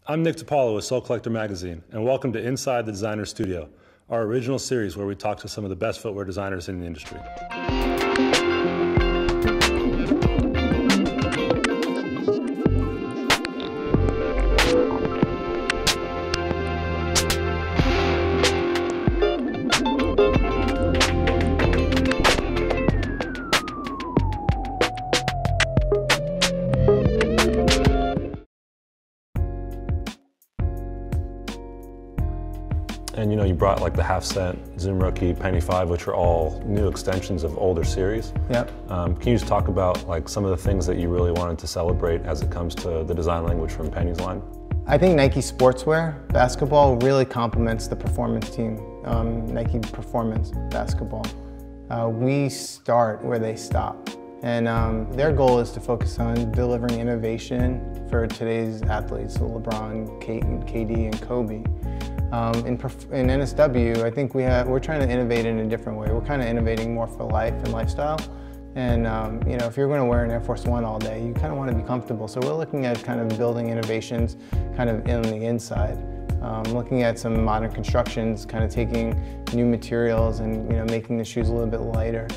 I'm Nick DiPaolo with Soul Collector Magazine, and welcome to Inside the Designer Studio, our original series where we talk to some of the best footwear designers in the industry. And you brought like the Half Cent, Zoom Rookie, Penny 5, which are all new extensions of older series. Yep. Can you just talk about like some of the things that you really wanted to celebrate as it comes to the design language from Penny's line? I think Nike Sportswear basketball really complements the performance team, Nike Performance basketball. We start where they stop. And their goal is to focus on delivering innovation for today's athletes, so LeBron, KD, and Kobe. In NSW, I think we're trying to innovate in a different way. We're kind of innovating more for life and lifestyle. And if you're going to wear an Air Force One all day, you kind of want to be comfortable. So we're looking at kind of building innovations kind of in the inside. Looking at some modern constructions, kind of taking new materials and making the shoes a little bit lighter.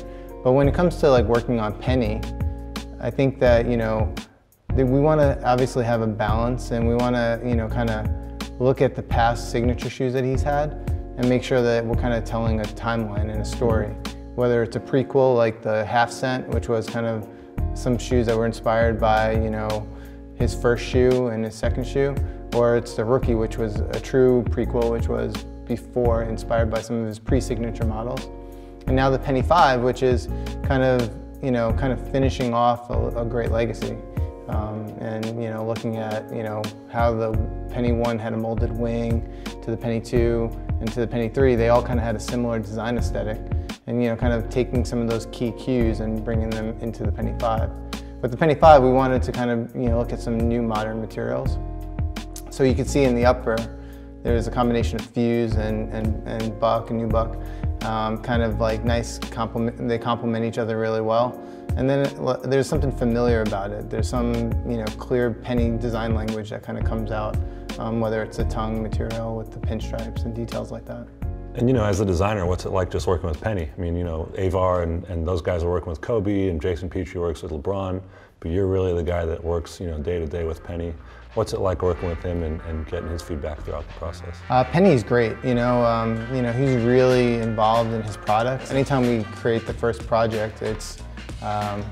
But when it comes to like working on Penny, I think that we want to obviously have a balance, and we want to kind of look at the past signature shoes that he's had and make sure that we're kind of telling a timeline and a story. Whether it's a prequel like the Half Cent, which was kind of some shoes that were inspired by his first shoe and his second shoe, or it's the Rookie, which was a true prequel, which was before, inspired by some of his pre-signature models. And now the Penny 5, which is kind of finishing off a great legacy. And looking at how the Penny 1 had a molded wing, to the Penny 2 and to the Penny 3, they all kind of had a similar design aesthetic, and kind of taking some of those key cues and bringing them into the Penny 5. With the Penny 5, we wanted to kind of look at some new modern materials. So you can see in the upper, there's a combination of fuse and buck, a new buck, kind of like nice complement. They complement each other really well. And then there's something familiar about it. There's some clear Penny design language that kind of comes out, whether it's a tongue material with the pinstripes and details like that. And as a designer, what's it like just working with Penny? I mean, Avar and those guys are working with Kobe, and Jason Petrie works with LeBron, but you're really the guy that works day to day with Penny. What's it like working with him and getting his feedback throughout the process? Penny's great. He's really involved in his products. Anytime we create the first project, it's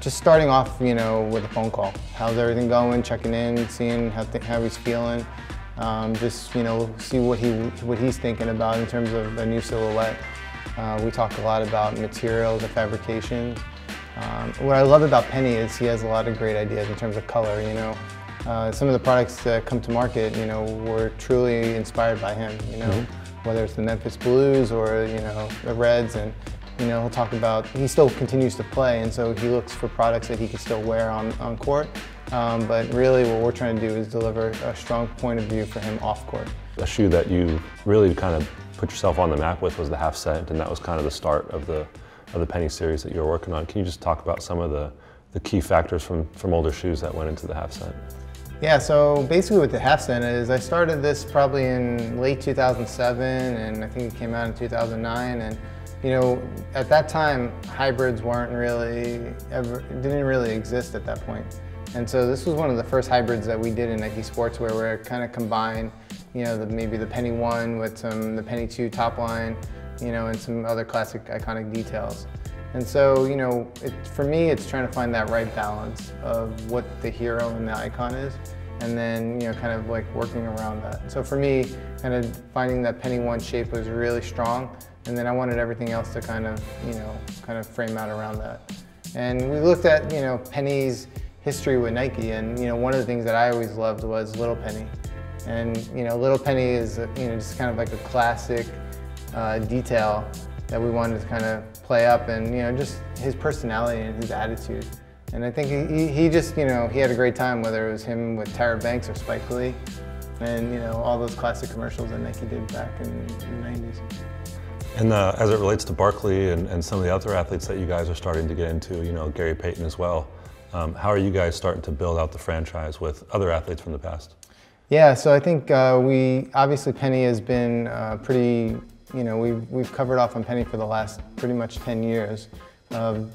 just starting off, with a phone call. How's everything going? Checking in, seeing how he's feeling. Just see what he's thinking about in terms of a new silhouette. We talk a lot about materials and fabrications. What I love about Penny is he has a lot of great ideas in terms of color. Some of the products that come to market, were truly inspired by him. Whether it's the Memphis Blues or the Reds, and he'll talk about, he still continues to play, and so he looks for products that he can still wear on court. But really what we're trying to do is deliver a strong point of view for him off court. A shoe that you really kind of put yourself on the map with was the Half Cent, and that was kind of the start of the Penny series that you were working on. Can you just talk about some of the key factors from older shoes that went into the Half Cent? Yeah, so basically what the Half Cent is, I started this probably in late 2007, and I think it came out in 2009, and at that time, hybrids didn't really exist at that point. And so this was one of the first hybrids that we did in Nike Sportswear, where it kind of combined, maybe the Penny 1 with the Penny 2 top line, and some other classic iconic details. And so, for me, it's trying to find that right balance of what the hero and the icon is, and then, kind of like working around that. So for me, kind of finding that Penny 1 shape was really strong, and then I wanted everything else to kind of frame out around that. And we looked at, Penny's history with Nike, and one of the things that I always loved was Little Penny. And Little Penny is just kind of like a classic detail that we wanted to kind of play up, and just his personality and his attitude. And I think he just he had a great time, whether it was him with Tyra Banks or Spike Lee, and all those classic commercials that Nike did back in the 90s. And as it relates to Barkley and some of the other athletes that you guys are starting to get into, Gary Payton as well, how are you guys starting to build out the franchise with other athletes from the past? Yeah, so I think obviously Penny has been pretty, we've covered off on Penny for the last pretty much 10 years,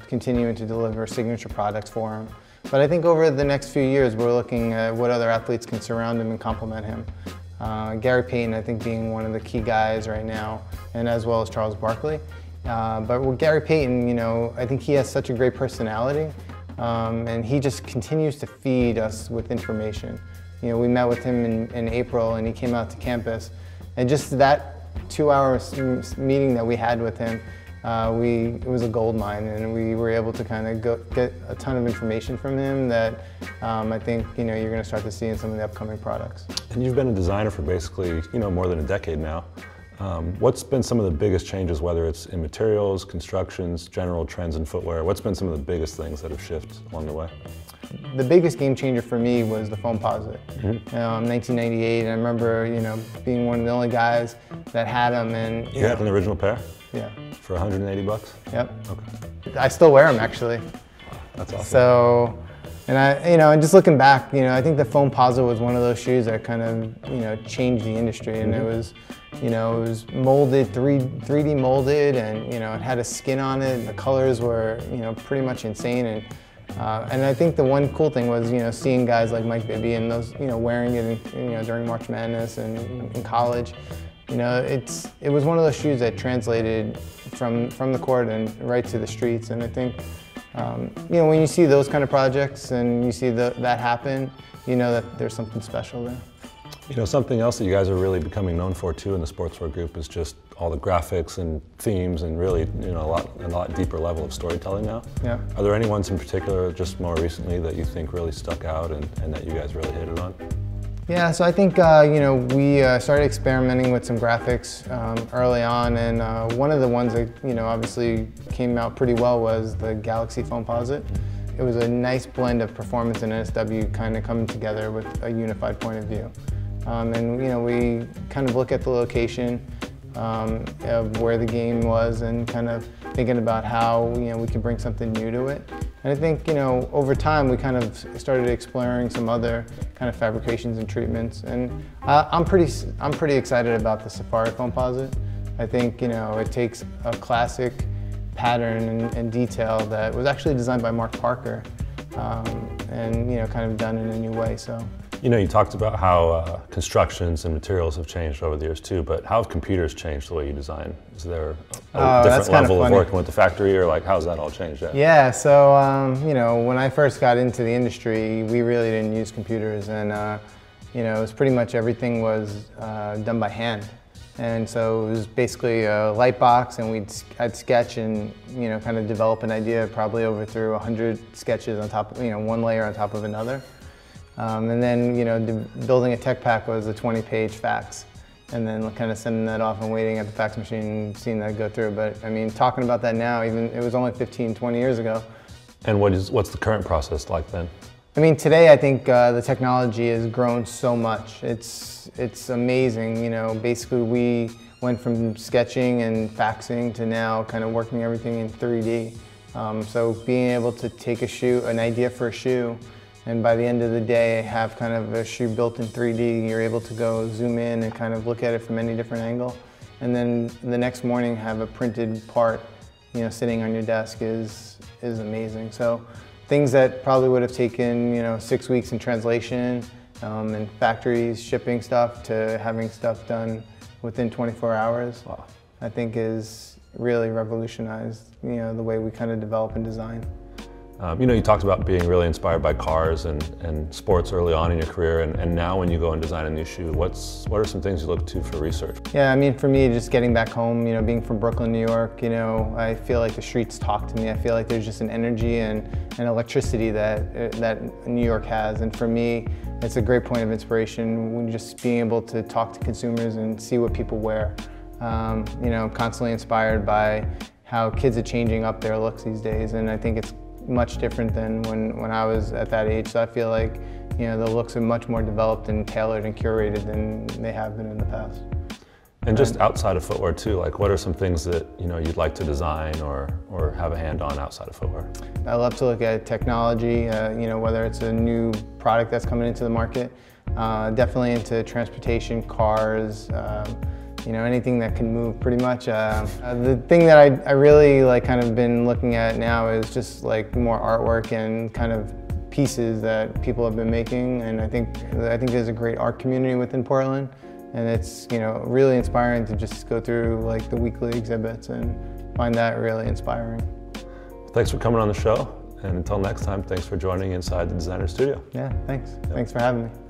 continuing to deliver signature products for him. But I think over the next few years, we're looking at what other athletes can surround him and complement him. Gary Payne, I think, being one of the key guys right now, and as well as Charles Barkley. But with Gary Payton, I think he has such a great personality, and he just continues to feed us with information. We met with him in April, and he came out to campus, and just that 2-hour meeting that we had with him, it was a gold mine, and we were able to kind of get a ton of information from him that I think you're going to start to see in some of the upcoming products. And you've been a designer for basically more than a decade now. What's been some of the biggest changes, whether it's in materials, constructions, general trends in footwear? What's been some of the biggest things that have shifted along the way? The biggest game changer for me was the Foamposite. 1998, and I remember being one of the only guys that had them. And you had an original pair? Yeah. For 180 bucks? Yep. Okay. I still wear them, actually. That's awesome. So, and and just looking back, I think the Foamposite was one of those shoes that kind of, changed the industry, and it was, it was molded, 3D molded, and it had a skin on it, and the colors were, pretty much insane. And I think the one cool thing was, seeing guys like Mike Bibby and those, wearing it, during March Madness and in college. It was one of those shoes that translated from the court and right to the streets. And I think, when you see those kind of projects and you see that happen, that there's something special there. Something else that you guys are really becoming known for too in the Sportswear group is just all the graphics and themes and really, a lot deeper level of storytelling now. Yeah. Are there any ones in particular, just more recently, that you think really stuck out and that you guys really hit it on? Yeah, so I think, we started experimenting with some graphics early on, and one of the ones that, obviously came out pretty well was the Galaxy Foamposite. It was a nice blend of performance and NSW kind of coming together with a unified point of view. And we kind of look at the location of where the game was and kind of thinking about how we could bring something new to it. And I think over time we kind of started exploring some other kind of fabrications and treatments. And I'm pretty excited about the Safari Foamposite. I think it takes a classic pattern and detail that was actually designed by Mark Parker, and kind of done in a new way. So. You talked about how constructions and materials have changed over the years too, but how have computers changed the way you design? Is there a different level of working with the factory, or how's that all changed? Yeah, so when I first got into the industry, we really didn't use computers, and it was pretty much everything was done by hand. And so it was basically a light box, and I'd sketch and kind of develop an idea, probably over through 100 sketches on top of, one layer on top of another. And then, building a tech pack was a 20-page fax, and then kind of sending that off and waiting at the fax machine and seeing that go through. But I mean, talking about that now, even it was only 15, 20 years ago. And what's the current process like then? I mean, today I think the technology has grown so much. It's amazing. Basically we went from sketching and faxing to now kind of working everything in 3D. So being able to take an idea for a shoe, and by the end of the day have kind of a shoe built in 3D, you're able to go zoom in and kind of look at it from any different angle. And then the next morning have a printed part, sitting on your desk is amazing. So things that probably would have taken, 6 weeks in translation, and factories shipping stuff, to having stuff done within 24 hours, wow. I think is really revolutionized, the way we kind of develop and design. You talked about being really inspired by cars and sports early on in your career, and now when you go and design a new shoe, what are some things you look to for research? Yeah, I mean, for me, just getting back home, being from Brooklyn, New York, I feel like the streets talk to me. I feel like there's just an energy and electricity that New York has, and for me, it's a great point of inspiration when just being able to talk to consumers and see what people wear. I'm constantly inspired by how kids are changing up their looks these days, and I think it's much different than when I was at that age. So I feel like, the looks are much more developed and tailored and curated than they have been in the past. And just outside of footwear too, what are some things that you'd like to design or have a hand on outside of footwear? I love to look at technology, whether it's a new product that's coming into the market. Definitely into transportation, cars, you know, anything that can move pretty much. The thing that I really like kind of been looking at now is just like more artwork and kind of pieces that people have been making, and I think there's a great art community within Portland, and it's, you know, really inspiring to just go through like the weekly exhibits and find that really inspiring. Thanks for coming on the show, and until next time, thanks for joining inside the designer studio. Yeah, thanks. Thanks for having me.